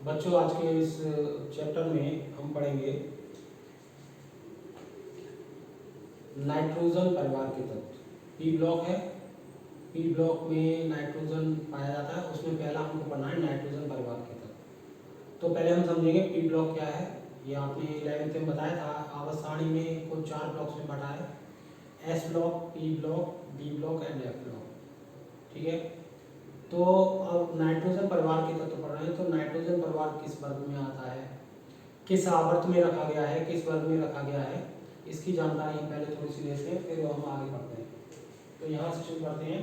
बच्चों, आज के इस चैप्टर में हम पढ़ेंगे नाइट्रोजन परिवार के तत्व। पी ब्लॉक है, पी ब्लॉक में नाइट्रोजन पाया जाता है, उसमें पहला हमको पढ़ना है नाइट्रोजन परिवार के तत्व। तो पहले हम समझेंगे पी ब्लॉक क्या है। ये आपने 11th में बताया था, आवर्त सारणी में कुल 4 ब्लॉक्स में बांटा है, S block, P block, D block and F block. ठीक है, तो अब नाइट्रोजन परिवार के तत्व पढ़ रहे हैं। तो नाइट्रोजन परिवार किस वर्ग में आता है, किस आवर्त में रखा गया है, किस वर्ग में रखा गया है, इसकी जानकारी हम पहले थोड़ी सी लेते हैं, फिर हम आगे बढ़ते हैं। तो यहाँ से शुरू करते हैं।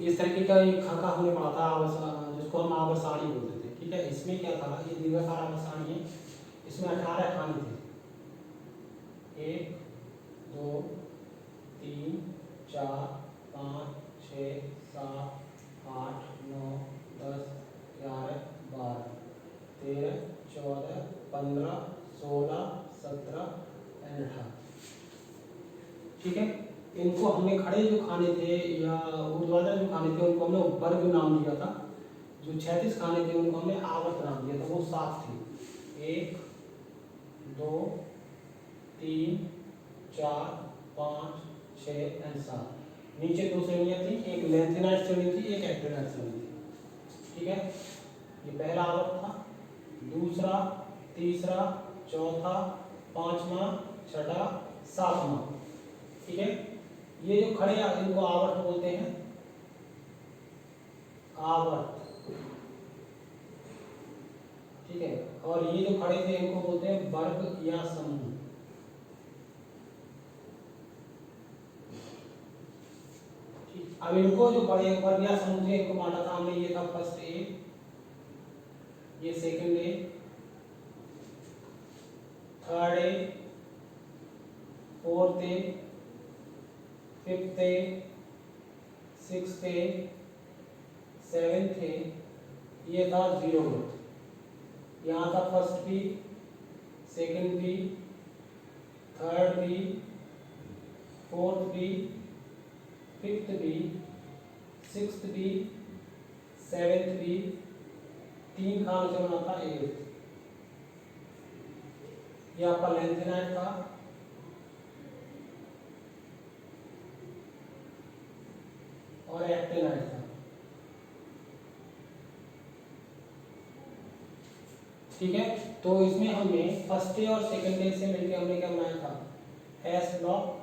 इस तरीके का एक खाका हमने पढ़ा था, जिसको हम आवर्त सारणी बोलते थे। ठीक है, इसमें क्या था, ये दीर्घाकार आवर्त सारणी है, इसमें 18 खाने थे, 1 2 3 4 5 6 7 8 9 10 11 12 13 14 15 16 17 एंड 18। ठीक है, इनको हमने खड़े जो खाने थे या ऊर्ध्वाधर जो खाने थे उनको हमने वर्ग नाम दिया था, जो 36 खाने थे उनको हमने आवर्त नाम दिया था। वो 7 थे, 1 2 3 4 5 6 एंड 7। नीचे 2 श्रेणियां थी, एक लेंथेनाइट श्रेणी थी, एक एक्टिनाइट श्रेणी थी। ठीक है, ये पहला आवर्त था, दूसरा, तीसरा, चौथा, पांचवा, छठा, सातवां। ठीक है, ये जो खड़े इनको आवर्त बोलते हैं, आवर्त। ठीक है, और ये जो खड़े थे इनको बोलते हैं वर्ग या समूह। ठीक, अब इनको जो बड़े वर्ग या समूह थे इनको बांटा था हमने, ये था फर्स्ट ए, ये second A, third A, fourth A, fifth A, sixth A, seventh A, ये था 0 ग्रुप। यहाँ था first B, second B, third B, fourth B, fifth B, sixth B, seventh B, 3 खानों से बना था 8। ये आपका लेंथेनाइट था, और एक्टिनाइट था। ठीक है, तो इसमें हमने फर्स्ट डे और सेकंड डे से मिलकर हमने क्या बनाया था, एस ब्लॉक।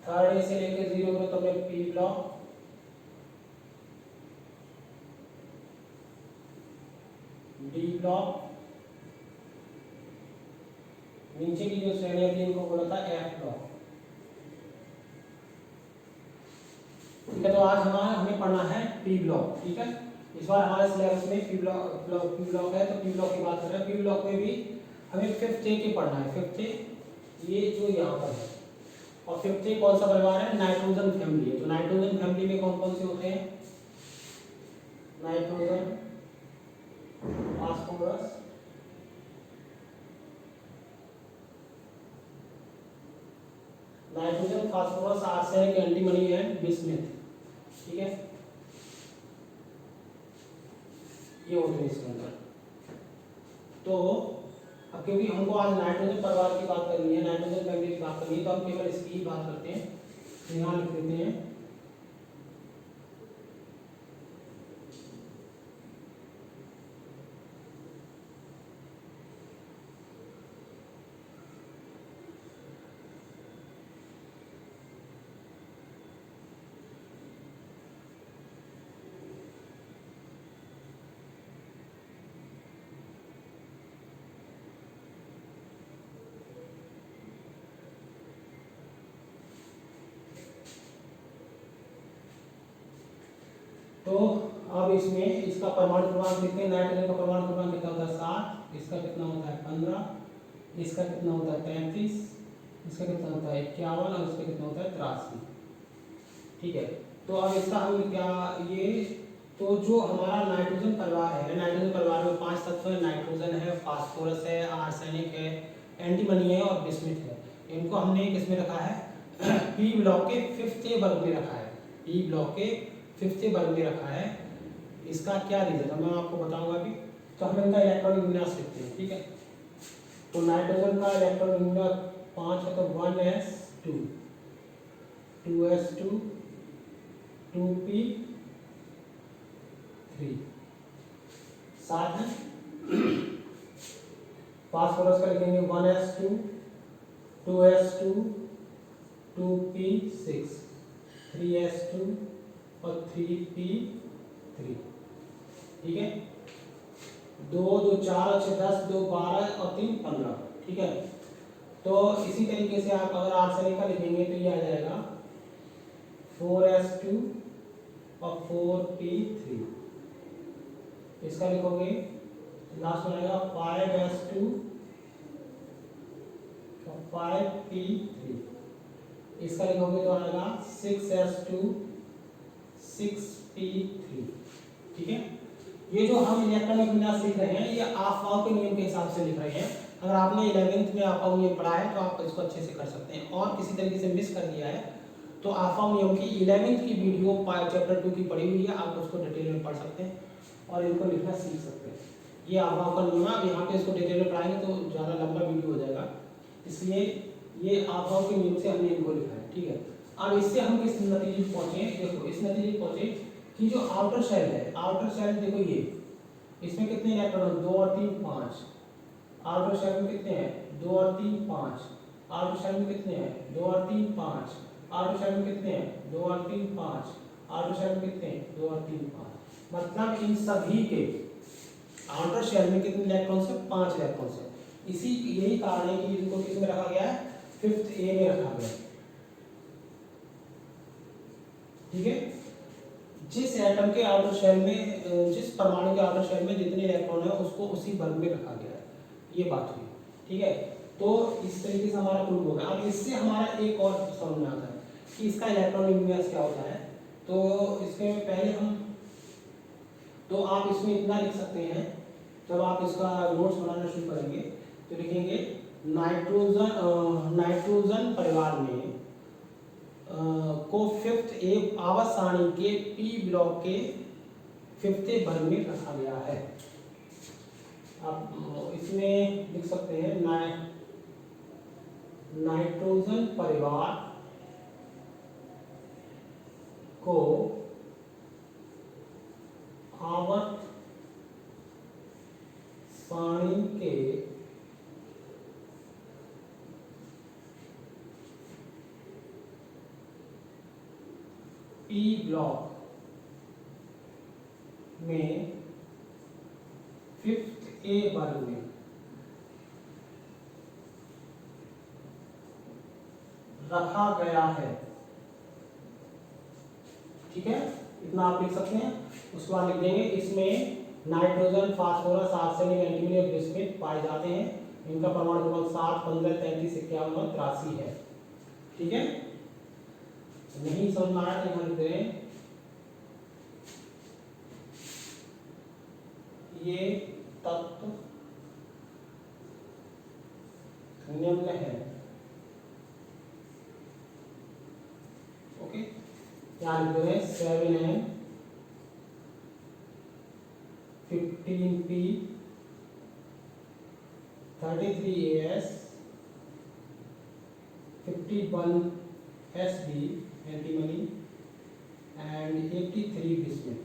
थर्ड डे से लेकर 0 ग्रुप हमने पी ब्लॉक, डी ब्लॉक, नीचे की जो श्रेणियां थी इनको बोला था एफ ब्लॉक। ठीक है, तो आज हमें पढ़ना है पी ब्लॉक। ठीक है, इस बार हमारे सिलेबस में पी ब्लॉक है, तो पी ब्लॉक की बात कर रहे हैं। पी ब्लॉक में भी हमें 5th ए के पढ़ना है। 5th ए ये जो यहाँ पर है, और 5th ए कौन सा परिवार है? नाइट्रोजन फैमिली है। तो नाइट्रोजन फैमिली में कौन कौन से होते हैं? Nitrogen, phosphorus, nitrogen, phosphorus, arsenic, antimony and bismuth. ठीक है, ये होते हैं इसके अंदर। तो अब क्योंकि हमको आज नाइट्रोजन परिवार की बात करनी है, नाइट्रोजन फैमिली की बात करनी है, तो हम केवल इसकी ही बात करते हैं। यहाँ लिख देते हैं तो अब इसमें इसका परमाणु क्रमांक लिखते हैं। नाइट्रोजन का परमाणु क्रमांक कितना होता है? 7। इसका कितना होता है? 15। इसका कितना होता है? 33। इसका कितना होता है? 51। और इसका कितना होता है? 83। ठीक है, तो अब इसका हम क्या, ये तो जो हमारा नाइट्रोजन परिवार है, नाइट्रोजन परिवार में 5 तत्व है। नाइट्रोजन है, फास्फोरस है, आर्सेनिक है, एंटीमनी है और बिस्मथ है। इनको हमने किस में रखा है? पी ब्लॉक के 5th ए वर्ग में रखा है। पी ब्लॉक के 5th ए वर्ग में रखा है। इसका क्या रीजन है मैं आपको बताऊंगा अभी। तो हम इनका इलेक्ट्रॉनिक विन्यास लिखते हैं। ठीक है, तो नाइट्रोजन का इलेक्ट्रॉनिक विन्यास 5 है, तो 1s2, 2s2, 2p3, 7 है। फास्फोरस का लिखेंगे 1s2, 2s2, 2p6, 3s2 और 3p3। ठीक है, 2 2 4 और 6 10, 2 12 और 3 15। ठीक है, तो इसी तरीके से आप अगर आर्सेनिक का लिखेंगे तो ये आ जाएगा 4s2 और 4p3। इसका लिखोगे लास्ट में आएगा 5s2 और 5p3। इसका लिखोगे तो आएगा 6s2, 6p3। ठीक है, ये जो हम इलेक्ट्रॉनिक विन्यास लिख रहे हैं ये आफवाओं के नियम के हिसाब से लिख रहे हैं। अगर आपने 11th में आफवाओं नियम पढ़ा है तो आप इसको अच्छे से कर सकते हैं, और किसी तरीके से मिस कर दिया है तो आफवाओं नियम की 11th की वीडियो चैप्टर 2 की पढ़ी हुई है, आप उसको डिटेल में पढ़ सकते हैं और इनको लिखना सीख सकते हैं। ये आफवाओं का नियम है। अब यहाँ पे इसको डिटेल में पढ़ाएंगे तो ज़्यादा लंबा वीडियो हो जाएगा, इसलिए ये आफवाओं के नियम से हमने इनको लिखा है। ठीक है, अब इससे हम किस नतीजे पर पहुंचे? देखो इस नतीजे पर पहुंचे कि जो आउटर शेल है, आउटर शेल देखो ये, इसमें कितने इलेक्ट्रॉन? 2 और 3 5। आउटर शेल में कितने हैं? 2 और 3 5। आउटर शेल में कितने हैं? 2 और 3 5। आउटर शेल में कितने हैं? 2 और 3 5। आउटर शेल में कितने हैं? 2 और 3 5। मतलब इन सभी के आउटर शेल में कितने इलेक्ट्रॉन्स हैं? 5 इलेक्ट्रॉन्स हैं। इसी यही कारण है कि इनको किस में रखा गया है? 5th ए में रखा गया है। ठीक है, जिस एटम के आउटर शेल में, जिस परमाणु के आउटर शेल में जितने इलेक्ट्रॉन है उसको उसी वर्ग में रखा गया है, ये बात हुई। ठीक है, तो इस तरीके से हमारा प्रूव हो गया। अब इससे हमारा एक और समझ में आता है कि इसका इलेक्ट्रॉनिक विन्यास क्या होता है। तो इसमें पहले हम, तो आप इसमें इतना लिख सकते हैं, जब आप इसका नोट्स बनाना शुरू करेंगे तो लिखेंगे नाइट्रोजन परिवार में को 5th ए आवर्त सारणी के पी ब्लॉक के 5th ए वर्ग में रखा गया है। आप इसमें लिख सकते हैं नाइट्रोजन परिवार को आवर्त सारणी के पी ब्लॉक में 5th ए वर्ग में रखा गया है। ठीक है, इतना आप लिख सकते हैं। उसके बाद लिख देंगे इसमें नाइट्रोजन, फास्फोरस, आर्सेनिक, एंटीमनी और बिस्मिथ पाए जाते हैं। इनका परमाणु क्रमांक 7, 15, 33, 51 और 83 है। ठीक है, नहीं समझ में आया तो यहाँ लिख दें ये तत्व निम्न है। ओके, यहाँ लिख दें 7N, 15P, 33AS, 51SB antimony and 83 bismuth.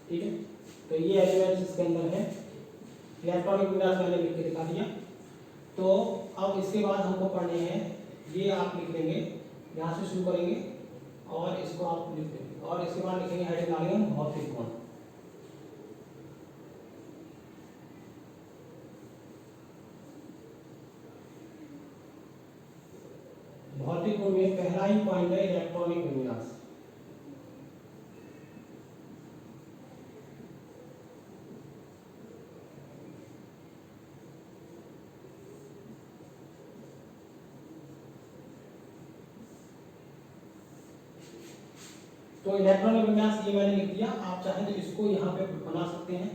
ठीक है, तो ये एलिमेंट्स इसके अंदर है। इलेक्ट्रॉनिक विन्यास मैंने लिख के दिखा दिया। तो अब इसके बाद हमको पढ़ने हैं, ये आप लिख देंगे, यहाँ से शुरू करेंगे और इसको आप लिख देंगे और इसके बाद लिखेंगे हेडिंग डालेंगे हम भौतिक गुण। भौतिक गुण में पहला ही पॉइंट है इलेक्ट्रॉनिक विन्यास। तो इलेक्ट्रॉनिक विन्यास ये मैंने लिख दिया, आप चाहें तो इसको यहाँ पे बना सकते हैं,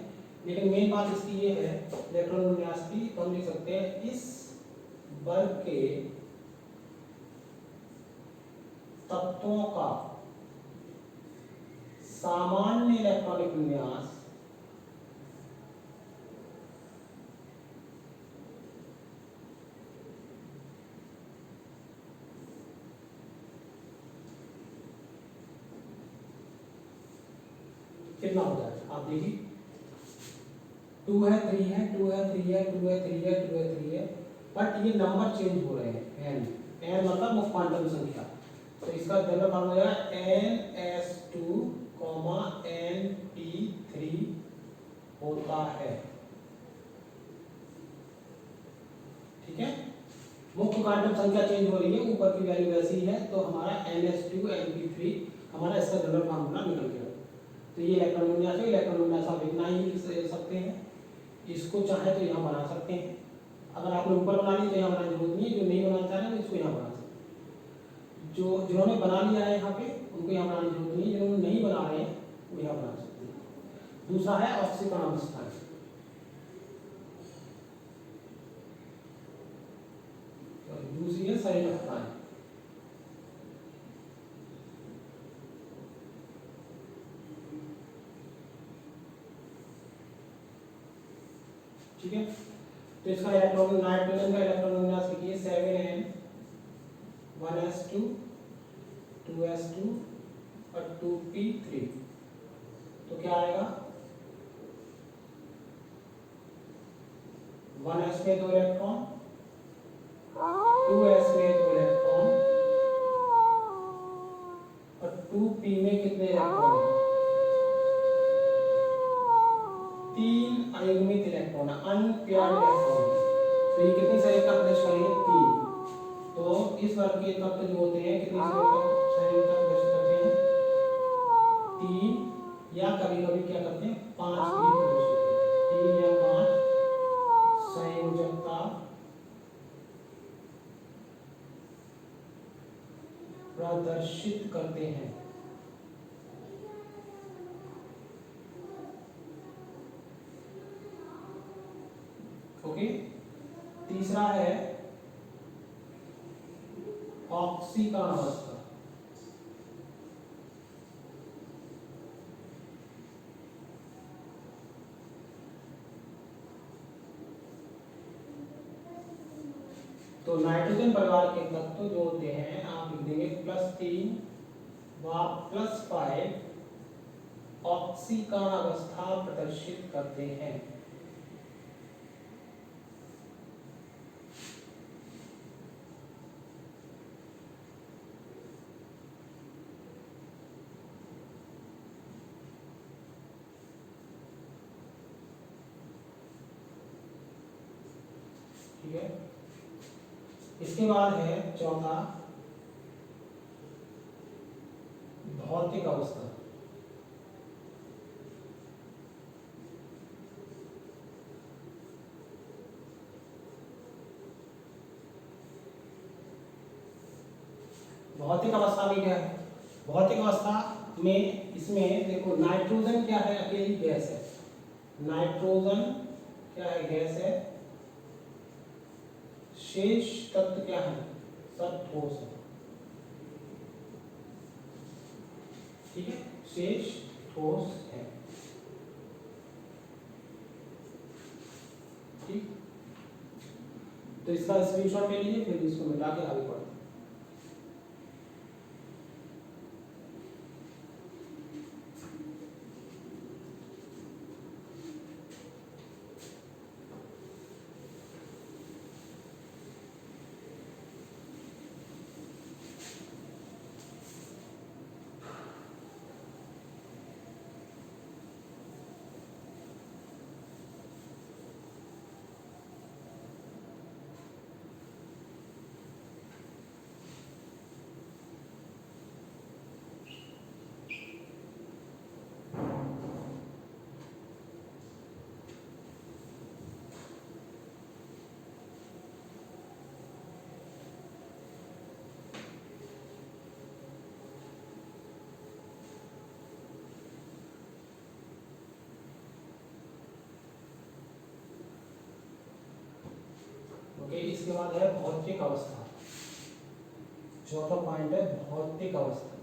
लेकिन मेन बात इसकी ये है इलेक्ट्रॉनिक विन्यास की, तो हम लिख सकते हैं इस वर्ग के तत्वों का सामान्य इलेक्ट्रॉनिक विन्यास कितना होता है आप देखिए, 2 है, 3 है, 2 है, 3 है, 2 है, 3 है, 2 है, 3 है, बट ये नंबर चेंज हो रहे हैं। n मतलब वो क्वांटम संख्या, तो इसका जनरल फॉर्म हो जाएगा ns2, nt3 होता है। ठीक है, मुख्य क्वांटम संख्या चेंज हो रही है, ऊपर की वैल्यू वैसी ही है, तो हमारा ns2 nt3 हमारा इसका जनरल फॉर्मूला निकल गया। तो ये इलेक्ट्रॉन विन्यास है। इलेक्ट्रॉन विन्यास आप इतना ही लिख सकते हैं, इसको चाहे तो यहाँ बना सकते हैं, अगर आपने ऊपर बना ली तो यहाँ बनाने की जरूरत नहीं है, जो नहीं बनाना चाह रहे हैं इसको यहाँ बना सकते हैं। जिन्होंने बना लिया है यहाँ पे उनको यहाँ बनाने की जरूरत नहीं है, जिन्होंने नहीं बना रहे हैं वो यहाँ बना सकते हैं। दूसरा है ऑक्सीकरण अवस्था, दूसरी है शरीर अवस्थाएं। ठीक है, तो इसका इलेक्ट्रॉन नाइट्रोजन का इलेक्ट्रॉन विन्यास लिखिए 7N, 1s2, 2s2 और 2p3। तो क्या आएगा, 1s में 2 इलेक्ट्रॉन, 2s में 2 इलेक्ट्रॉन और 2p में कितने इलेक्ट्रॉन है, 3 अयुग्मित इलेक्ट्रॉन, अनपेयर्ड इलेक्ट्रॉन। तो ये कितनी शरीर का प्रवेश करेंगे, 3। तो इस वर्ग के तत्व जो होते हैं कितनी शरीर का प्रवेश करते हैं, 3 या कभी कभी क्या करते हैं 5 भी प्रवेश करते हैं। 3 या 5 संयोजकता प्रदर्शित करते हैं। ओके, तीसरा है ऑक्सीकरण अवस्था। तो नाइट्रोजन परिवार के तत्व जो होते हैं आप लिख देंगे +3 व +5 ऑक्सीकरण अवस्था प्रदर्शित करते हैं। ठीक है, इसके बाद है चौथा भौतिक अवस्था। भौतिक अवस्था में क्या है? भौतिक अवस्था में इसमें देखो नाइट्रोजन क्या है? अकेली गैस है। नाइट्रोजन क्या है? गैस है। शेष तत्व क्या है? सब ठोस है। ठीक है, शेष ठोस है। ठीक, तो इसका स्क्रीनशॉट ले लीजिए, फिर इसको मिटा के आगे बढ़ते हैं। ओके, इसके बाद है भौतिक अवस्था। चौथा पॉइंट है भौतिक अवस्था।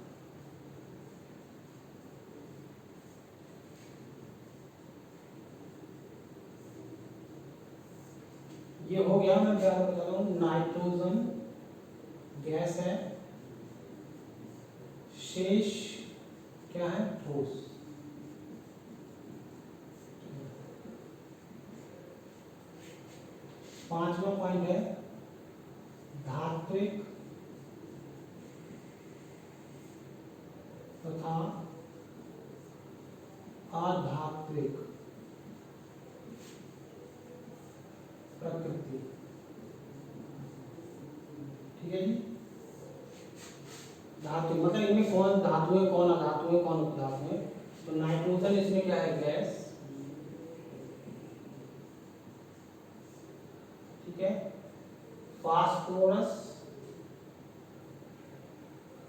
ये हो गया, मैं क्या बता रहा हूँ, नाइट्रोजन गैस है, शेष क्या है? ठोस। पांचवा पॉइंट है धात्विक तथा अधात्विक प्रकृति। ठीक है जी, धातु मतलब इनमें कौन धातु है, कौन अधातु है, कौन उपधातु है। तो नाइट्रोजन इसमें क्या है? गैस। ठीक है, फास्फोरस,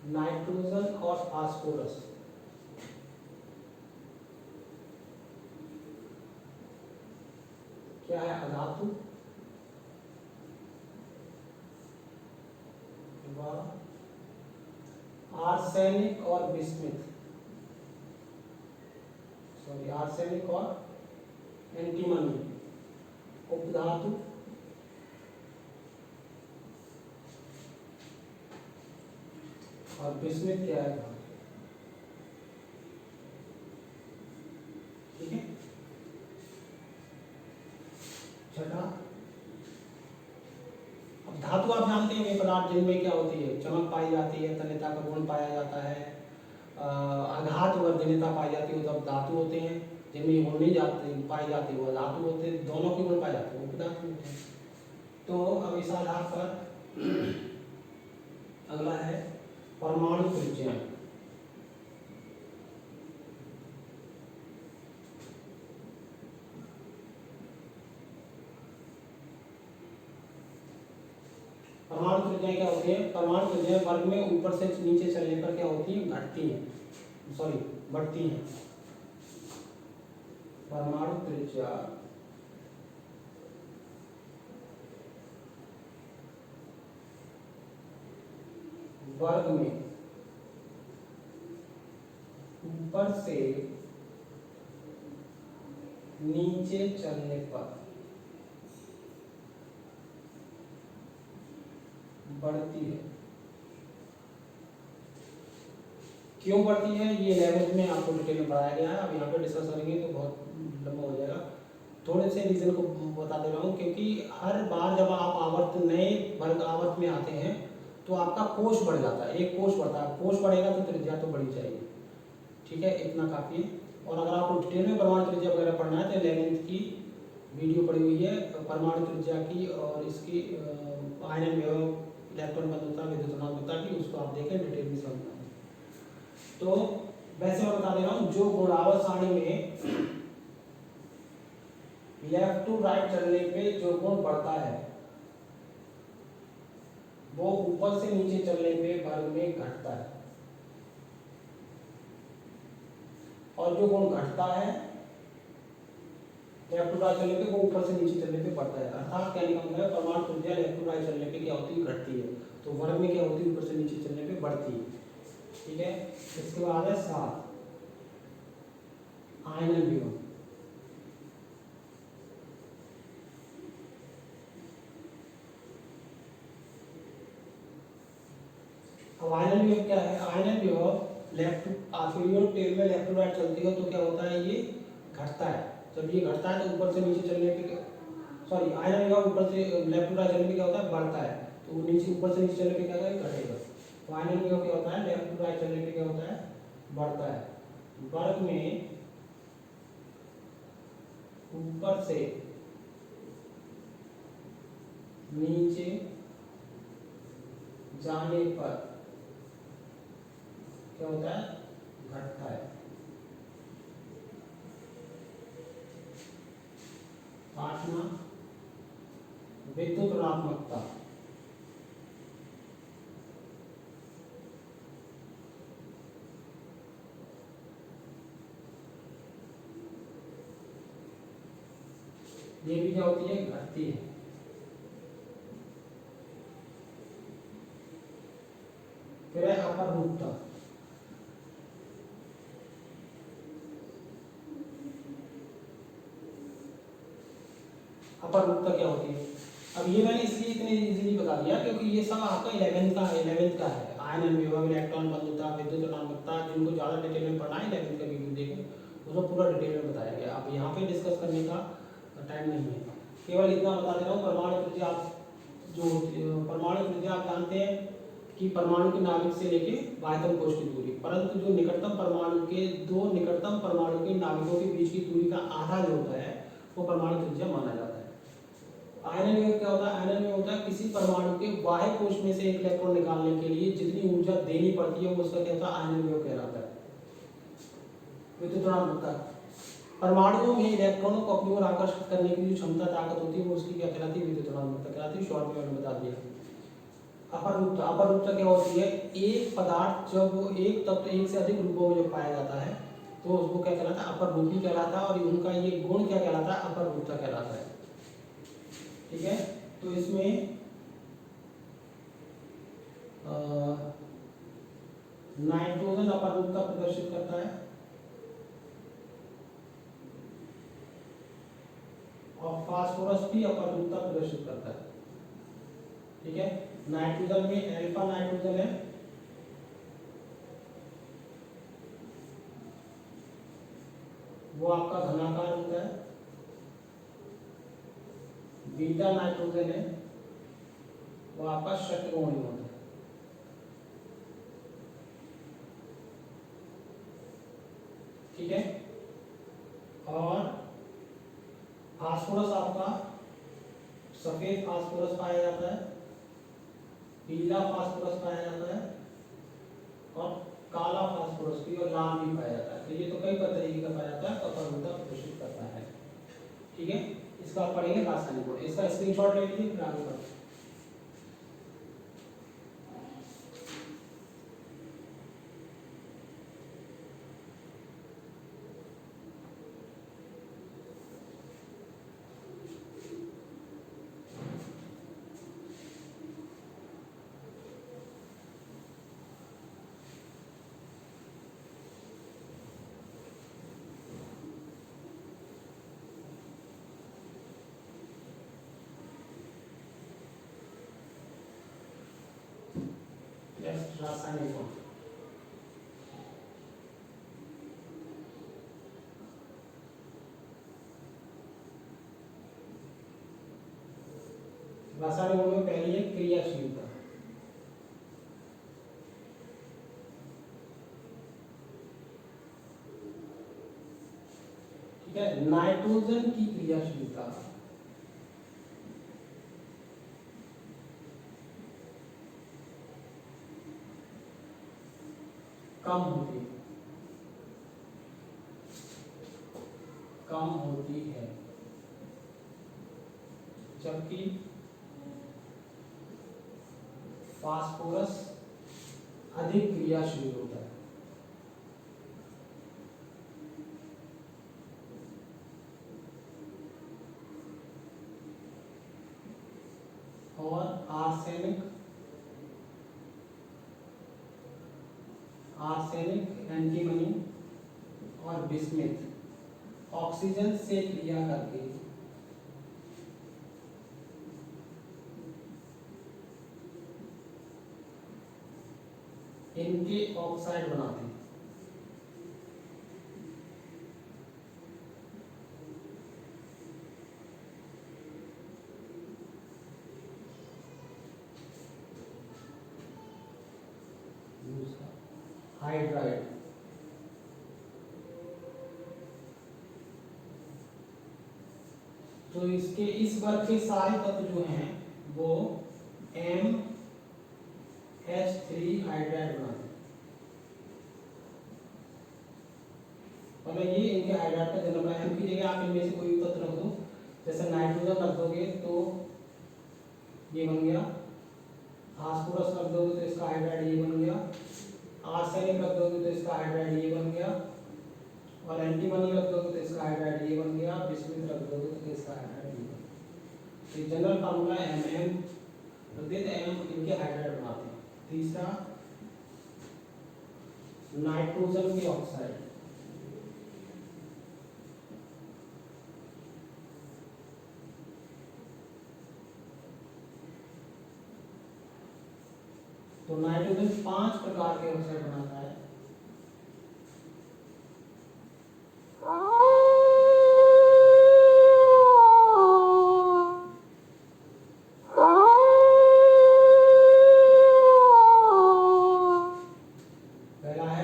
नाइट्रोजन और फास्फोरस क्या है? अधातु। आर्सेनिक और बिस्मिथ, सॉरी आर्सेनिक और एंटीमनी उपधातु। और बिस्मिथ क्या है? ठीक है, छठा, अब धातु आप जानते हैं वे पदार्थ जिनमें क्या होती है? चमक पाई जाती है, तन्यता का गुण पाया जाता है, आघात वर्धनीयता पाई जाती है, तब धातु होते हैं। जिनमें ये गुण नहीं जाते पाए जाते वो धातु होते हैं, दोनों के गुण पाए जाते हैं वो पदार्थ होते हैं। तो अब इस आधार पर अगला है परमाणु त्रिज्या। परमाणु त्रिज्या क्या होती है? परमाणु त्रिज्या वर्ग में ऊपर से नीचे चलने पर क्या होती है? घटती है, सॉरी बढ़ती है। परमाणु त्रिज्या वर्ग में ऊपर से नीचे चलने पर बढ़ती है। क्यों बढ़ती है ये लैंग्वेज में आपको डिटेल में पढ़ाया गया है। अब यहाँ पे डिस्कस करेंगे तो बहुत लंबा हो जाएगा। थोड़े से रीजन को बता दे रहा हूँ, क्योंकि हर बार जब आप आवर्त नए वर्ग आवर्त में आते हैं तो आपका कोश बढ़ जाता है, एक कोश बढ़ता है। कोश बढ़ेगा तो त्रिज्या तो बढ़ी जाएगी। ठीक है, इतना काफ़ी है। और अगर आपको डिटेल में परमाणु त्रिज्या वगैरह पढ़ना है तो लेंथ की वीडियो पड़ी हुई है परमाणु त्रिज्या की, और इसकी आयनन विभव, इलेक्ट्रॉन बंधुता, विद्युत ऋणात्मकता की, उसको आप देखें, डिटेल में समझना है। तो वैसे मैं बता दे रहा हूँ, जो गुण आवर्त सारणी में लेफ्ट टू राइट चलने पे जो गुण बढ़ता है वो ऊपर से नीचे चलने पे वर्ग में घटता है, और जो गुण घटता है लेफ्ट टू राइट चलने पे वो ऊपर से नीचे चलने पे बढ़ता है। अर्थात कहने का मतलब है परमाणु त्रिज्या लेफ्ट टू राइट चलने पे क्या होती है, घटती है, तो वर्ग में क्या होती है, ऊपर से नीचे चलने पे बढ़ती है। ठीक है, इसके बाद है 7 आयनन विभव। अब आयनन विभव क्या है, आयनन विभव लेफ्ट पीरियोडिक टेबल में लेफ्ट टू राइट चलती है तो क्या होता है, ये घटता है। जब ये घटता है तो ऊपर से नीचे चलने पे, सॉरी आयनन विभव ऊपर से लेफ्ट टू राइट चलने पे क्या होता है, बढ़ता है, तो नीचे ऊपर से नीचे चलने पे क्या होगा, घटेगा। तो आयनन विभव क्या होता है, लेफ्ट टू राइट चलने पे क्या होता है, बढ़ता है। वर्ग में ऊपर से नीचे जाने पर क्या होता है, घटता है। आठवां विद्युत ऋणात्मकता। ये भी क्या होती है, घटती है। फिर है अपरूपता। अपरूपता क्या होती है, अब ये मैंने इसलिए इतने इजीली बता दिया क्योंकि ये सब आपका 11th का है। आयनन विभव, इलेक्ट्रॉन बंधुता, विद्युत ऋणात्मकता, जिनको ज़्यादा डिटेल में पढ़ना है 11th का वीडियो देखें, उसमें पूरा डिटेल में बताया गया। अब यहाँ पे डिस्कस करने का टाइम नहीं है, केवल इतना बता दे रहा हूँ। परमाणु त्रिज्या, आप जो परमाणु त्रिज्या आप जानते हैं कि परमाणु के नाभिक से लेके बाह्यतम कोश की दूरी, परंतु जो निकटतम परमाणु के दो निकटतम परमाणु के नाभिकों के बीच की दूरी का आधा जो होता है वो परमाणु त्रिज्या माना जाता है। आयनन विभव क्या होता है, आयनन विभव होता है किसी परमाणु के बाह्य कोश में से एक इलेक्ट्रॉन निकालने के लिए जितनी ऊर्जा देनी पड़ती है वो उसका क्या होता है, आयनन विभव कहलाता है। विद्युत ऋणात्मकता, परमाणुओं में इलेक्ट्रॉनों को अपनी ओर आकर्षित करने की जो क्षमता ताकत होती है वो उसकी क्या कहलाती है, विद्युत ऋणात्मकता कहलाती है। शॉर्ट में मैंने बता दिया। अपरूपता, अपरूपता क्या होती है, एक पदार्थ जब वो एक तत्व एक से अधिक रूपों में जब पाया जाता है तो उसको क्या कहलाता है, अपरूपी कहलाता है, और उनका ये गुण क्या कहलाता है, अपरूपता कहलाता है। ठीक है, तो इसमें नाइट्रोजन अपरूपता प्रदर्शित करता है और फास्फोरस भी अपरूपता प्रदर्शित करता है। ठीक है, नाइट्रोजन में अल्फा नाइट्रोजन है, वो आपका घनाकार होता है। बीटा नाइट्रोजन है, वो आपका षट्कोणीय होता है। ठीक है, और फास्फोरस आपका सफेद फास्फोरस पाया जाता है, पीला फास्फोरस पाया जाता है, और काला फास्फोरस भी और लाल भी पाया जाता है। तो ये तो कई तरीके का पाया जाता है, तो अपरूपता प्रदर्शित करता है। ठीक है, इसका आप पढ़ेंगे रासायनिक गुण, इसका स्क्रीनशॉट ले लीजिए फिर आगे बढ़ते हैं। रासायनिक गुण, रासायनिक गुण में पहली है क्रियाशीलता। ठीक है, नाइट्रोजन की क्रियाशीलता, कम होती है, कम होती है, जबकि फास्फोरस अधिक क्रियाशील होता है। और आर्सेनिक एंटीमनी और बिस्मिथ ऑक्सीजन से क्रिया करके इनके ऑक्साइड बनाते हैं। हाइड्राइड तो इसके इस वर्ग के सारे तत्व जो हैं वो MH3 हाइड्राइड बनाते हैं। मतलब ये इनके हाइड्राइड का जन्म है। M की जगह आप इनमें से कोई तत्व रख दो, जैसे नाइट्रोजन रख दोगे तो ये बन गया, फास्फोरस रख दोगे तो इसका हाइड्राइड ये बन गया, आर्सेनिक रख दोगे तो इसका हाइड्राइड ये बन गया, और एंटीमनी रख दोगे तो इसका हाइड्राइड ये बन गया, बिस्मिथ रख दोगे तो इसका हाइड्राइड ये बन गया। तो जनरल फार्मूला MM रख देते हैं, M इनके हाइड्राइड बनाते हैं। तीसरा नाइट्रोजन के ऑक्साइड, तो नाइट्रोजन 5 प्रकार के ऑक्साइड बनाता है। पहला है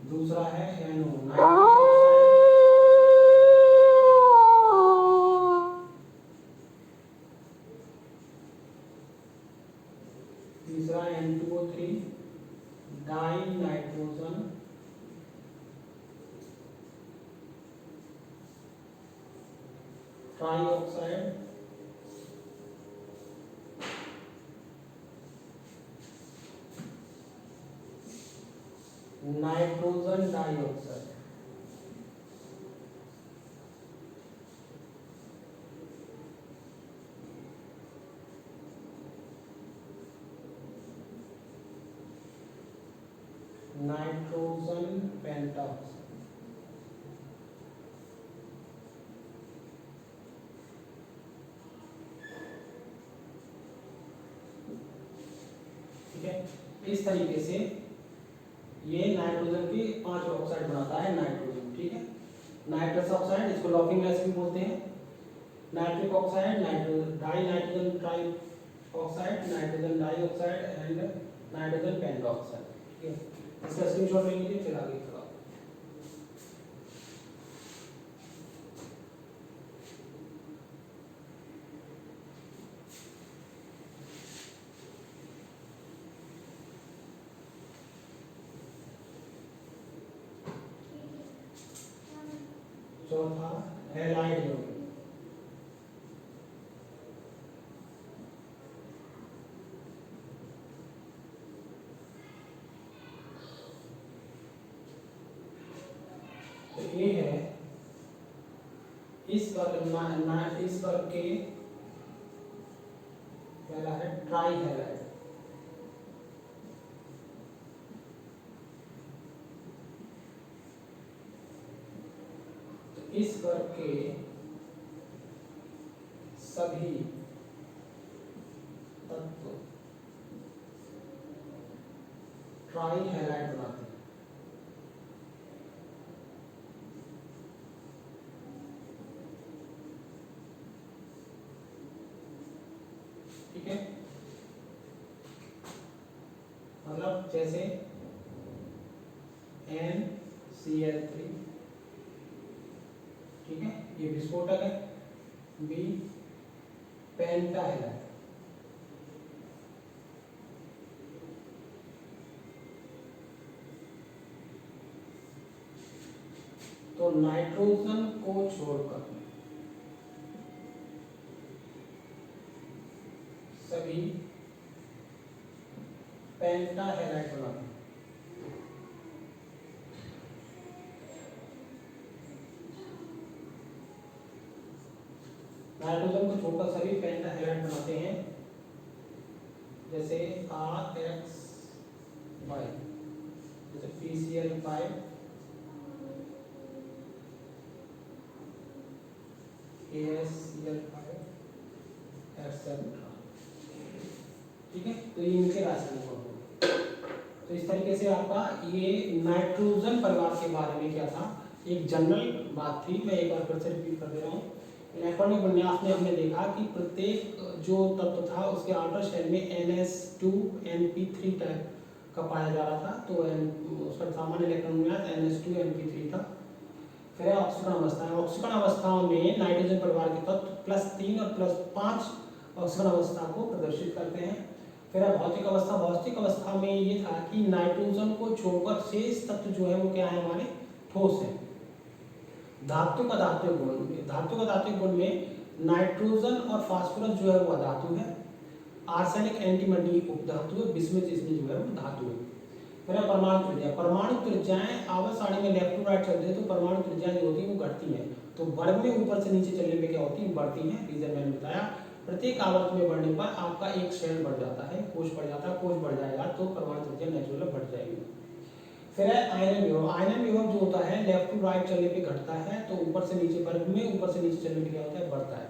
दूसरा है NO तीसरा N2O3 die nitrogen trioxide nitrogen dioxide. Nitrogen pentoxide. ठीक है, इस तरीके से ये नाइट्रोजन के 5 ऑक्साइड बनाता है नाइट्रोजन। ठीक है, नाइट्रस ऑक्साइड, इसको लॉकिंग गैस भी बोलते हैं, nitric oxide, die nitrogen try oxide, nitrogen dioxide and nitrogen pentoxide. ठीक है, इसका स्क्रीनशॉट ले लीजिए, फिर आगे करो। चौथा हैलाइड यौगिक, तो ये है इस वर्ग के पहला है ट्राई हैलाइड, तो इस वर्ग के सभी तत्व ट्राई हैलाइड बनाते हैं। ठीक है, मतलब जैसे NCl3 ठीक है, ये विस्फोटक है, बी पेंटा हैलाइड। तो नाइट्रोजन को छोड़कर सभी पेंटा हैलाइड बनाते हैं। नाइट्रोजन को छोड़कर सभी पेंटा हैलाइड बनाते हैं, जैसे RX वाई, जैसे PCl5 AsCl5 एक्सेट्रा। ठीक है, तो ये इनके रासायनिक गुण होंगे। तो इस तरीके से आपका ये नाइट्रोजन परिवार के बारे में क्या था, एक जनरल बात थी। मैं एक बार फिर से रिपीट कर दे रहा हूँ। इलेक्ट्रॉनिक विन्यास में हमने देखा कि प्रत्येक जो तत्व था उसके आउटर शेल में NS2 NP3 टाइप का पाया जा रहा था। तो उसका सामान्य इलेक्ट्रॉन विन्यास NS2 NP3 था। फिर ऑक्सीकरण अवस्था, ऑक्सीकरण अवस्थाओं में नाइट्रोजन परिवार के तत्व +3 और +5 ऑक्सीकरण अवस्था को प्रदर्शित करते हैं। फिर भौतिक अवस्था, भौतिक अवस्था में ये था कि नाइट्रोजन को छोड़कर शेष तत्व जो है वो क्या है, हमारे ठोस है। धातु का धात्विक गुण, धातु का धात्विक गुण में नाइट्रोजन और फास्फोरस जो है वो अधातु है, आर्सेनिक एंटीमनी उपधातु है, बिस्मुथ इसमें जो है वो धातु है। फिर परमाणु त्रिज्या, परमाणु त्रिज्याएं आवर्त सारणी में लेफ्ट टू राइट चलते हैं तो परमाणु त्रिज्याएं जो होती है वो घटती हैं। तो वर्ग में ऊपर से नीचे चलने पे क्या होती है, बढ़ती हैं। रीजन मैंने बताया, प्रत्येक आवर्त में बढ़ने पर आपका एक शेल बढ़ जाता है, कोश बढ़ जाता है, कोश बढ़ जाएगा तो परमाणु त्रिज्या नेचुरल बढ़ जाएगी। फिर है आयनन विभव, आयनन विभव जो होता है लेफ्ट टू राइट चलने पे घटता है, तो ऊपर से नीचे वर्ग में ऊपर से नीचे चलने पे क्या होता है, बढ़ता है।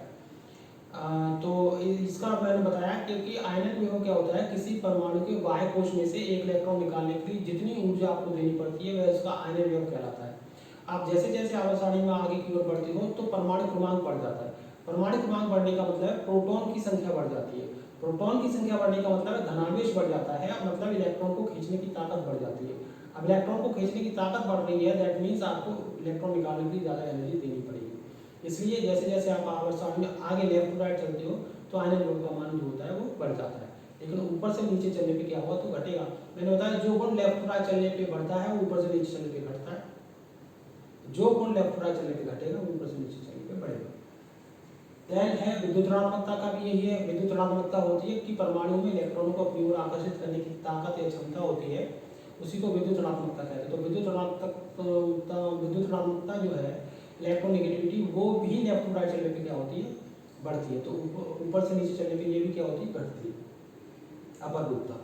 तो इसका मैंने बताया क्योंकि आयनन विभव क्या होता है, किसी परमाणु के बाह्य कोश में से एक इलेक्ट्रॉन निकालने के लिए जितनी ऊर्जा आपको देनी पड़ती है वह उसका आयनन विभव कहलाता है। आप जैसे जैसे आवर्त सारणी में आगे की ओर बढ़ते हो तो परमाणु क्रमांक बढ़ जाता है। परमाणु क्रमांक बढ़ने का मतलब है प्रोटॉन की संख्या बढ़ जाती है। प्रोटॉन की संख्या बढ़ने का मतलब है धनावेश बढ़ जाता है, मतलब इलेक्ट्रॉन को खींचने की ताकत बढ़ जाती है। अब इलेक्ट्रॉन को खींचने की ताकत बढ़ रही है, दैट मीन्स आपको इलेक्ट्रॉन निकालने के लिए ज़्यादा एनर्जी देनी पड़ेगी। इसलिए जैसे जैसे आप आवर्त सारणी में आगे लेफ्ट टू राइट चलते हो तो आयनन विभव का मान जो होता है वो बढ़ जाता है, लेकिन ऊपर से नीचे चलने पे क्या हुआ तो घटेगा। मैंने बताया जो गुण लेफ्ट टू राइट चलने पे बढ़ता है वो ऊपर से नीचे चलने पे घटता है, जो गुण लेफ्ट टू राइट चलने पे घटेगा वो ऊपर से नीचे चलने पे बढ़ेगा। देन है विद्युत ऋणात्मकता का भी यही है। विद्युत ऋणात्मकता होती है कि परमाणु में इलेक्ट्रॉनों को अपनी ओर आकर्षित करने की ताकत या क्षमता होती है, उसी को विद्युत ऋणात्मकता कहते हैं। तो विद्युत ऋणात्मकता जो है इलेक्ट्रोनेगेटिविटी वो भी लेफ्ट टू राइट चलने पे क्या होती है, बढ़ती है। तो ऊपर से नीचे चलने पे ये भी क्या होती है, घटती है। अपरूपता,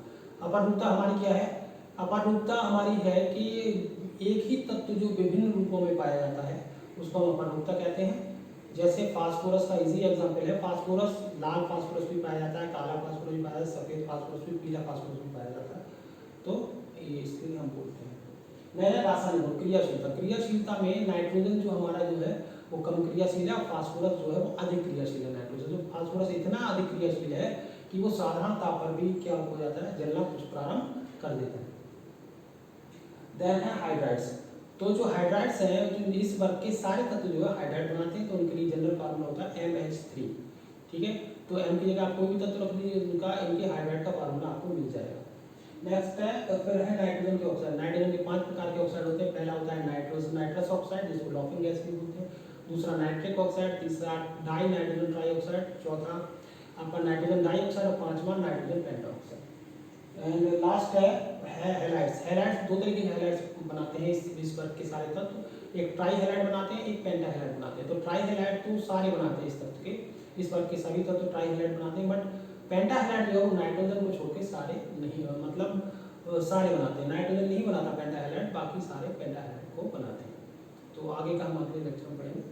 अपरूपता हमारी क्या है, अपरूपता हमारी है कि एक ही तत्व जो विभिन्न रूपों में पाया जाता है उसको हम अपरूपता कहते हैं। जैसे फास्फोरस का इजी एग्जांपल है, फास्फोरस, लाल फास्फोरस भी पाया जाता है, काला फास्फोरस भी पाया जाता है, सफेद फास्फोरस भी, पीला फास्फोरस भी पाया जाता है। तो ये इसलिए हम बोलते हैं। नया रासायनिक गुण, क्रियाशीलता, क्रियाशीलता में नाइट्रोजन जो हमारा जो है वो कम क्रियाशील है और फास्फोरस जो है वो अधिक क्रियाशील है। नाइट्रोजन जो फास्फोरस इतना अधिक क्रियाशील है कि वो साधारण ताप पर भी क्या हो जाता है, जलना कुछ प्रारंभ कर देता है। देन है हाइड्राइड्स। तो जो हाइड्राइड्स हैं जो इस वर्ग के सारे तत्व जो है हाइड्राइड बनाते हैं, तो उनके लिए जनरल फार्मूला होता है MH3। ठीक है, तो M की जगह आप कोई भी तत्व रख दीजिए, उनका इनके हाइड्राइड का फार्मूला आपको मिल जाएगा। नेक्स्ट है फिर है नाइट्रोजन के ऑक्साइड। नाइट्रोजन के 5 प्रकार के ऑक्साइड होते हैं। पहला होता है नाइट्रस ऑक्साइड जिसको लॉफिंग गैस भी बोलते हैं, दूसरा नाइट्रिक ऑक्साइड, तीसरा डाई नाइट्रोजन ट्राईऑक्साइड, चौथा आपका नाइट्रोजन डाइऑक्साइड और पांचवा नाइट्रोजन पेंटाऑक्साइड। एंड लास्ट है हैलाइड्स। हैलाइड्स दो तरीके के हैलाइड्स बनाते हैं इस वर्ग के सारे तत्व, एक ट्राई हैलाइड बनाते हैं, एक पेंटा हैलाइड बनाते हैं। तो ट्राई हैलाइड तो सारे बनाते हैं इस तत्व के, इस वर्ग के सभी तत्व ट्राई हैलाइड बनाते हैं, बट पेंटा हैलाइड जो है वो नाइट्रोजन को छोड़ के सारे नहीं, मतलब सारे बनाते हैं। नाइट्रोजन नहीं बनाता पेंटा हैलाइड, बाकी सारे पेंटा हैलाइड को बनाते हैं। तो आगे का हम अगले लेक्चर में पढ़ेंगे।